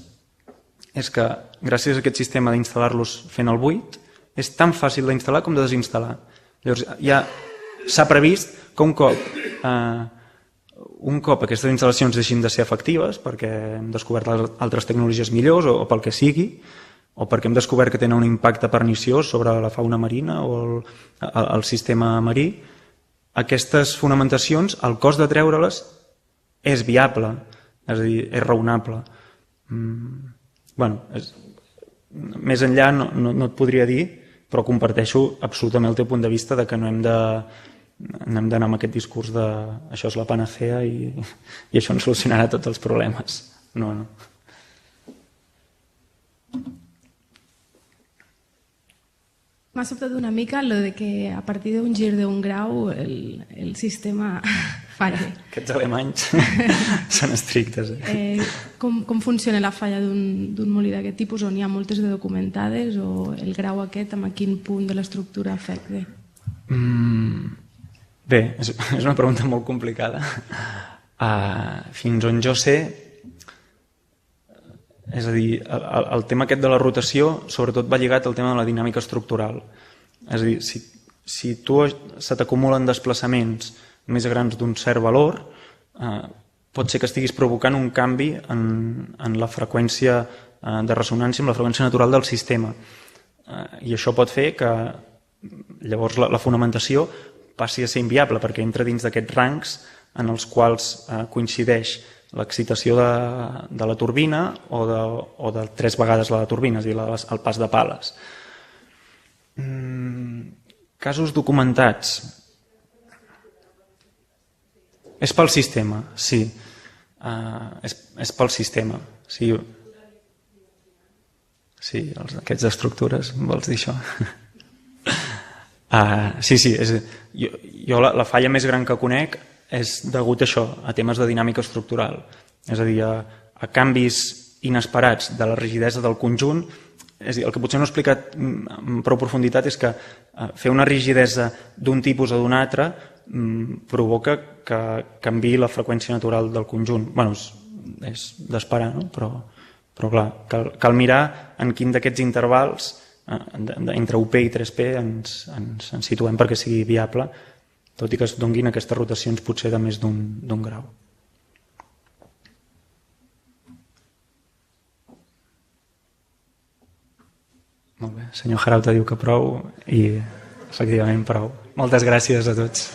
és que gràcies a aquest sistema d'instal·lar-los fent el buit és tan fàcil d'instal·lar com de desinstal·lar. Llavors ja s'ha previst que un cop aquestes instal·lacions deixin de ser efectives perquè hem descobert altres tecnologies millors o pel que sigui, o perquè hem descobert que tenen un impacte perniciós sobre la fauna marina o el sistema marí, aquestes fonamentacions, el cost de treure-les és viable, és a dir, és raonable. Més enllà no et podria dir, però comparteixo absolutament el teu punt de vista de que no hem d'anar amb aquest discurs de això és la panacea i això ens solucionarà tots els problemes. No. M'ha sobtat una mica lo de que a partir d'un gir d'un grau el sistema falli. Aquests alemanys són estrictes. Com funciona la falla d'un molí d'aquest tipus, on hi ha moltes de documentades, o el grau aquest a quin punt de l'estructura afecta? Bé, és una pregunta molt complicada. Fins on jo sé, és a dir, el tema aquest de la rotació sobretot va lligat al tema de la dinàmica estructural. És a dir, si se t'acumulen desplaçaments més grans d'un cert valor, pot ser que estiguis provocant un canvi en la freqüència de ressonància, amb la freqüència natural del sistema. I això pot fer que llavors la fonamentació passi a ser inviable perquè entra dins d'aquests rangs en els quals coincideix l'excitació de la turbina o de 3 vegades la turbina, és a dir, el pas de pales. Casos documentats. És pel sistema, sí. És pel sistema. Sí, aquestes estructures, vols dir això? Sí. Jo la falla més gran que conec és degut a això, a temes de dinàmica estructural. És a dir, a canvis inesperats de la rigidesa del conjunt. És a dir, el que potser no he explicat amb prou profunditat és que fer una rigidesa d'un tipus o d'un altre provoca que canviï la freqüència natural del conjunt. Bé, és d'esperar, no? Però clar, cal mirar en quin d'aquests intervals entre UP i 3P ens situem perquè sigui viable, tot i que es donguin aquestes rotacions potser de més d'un grau. Molt bé, senyor Jarauta diu que prou i efectivament prou. Moltes gràcies a tots.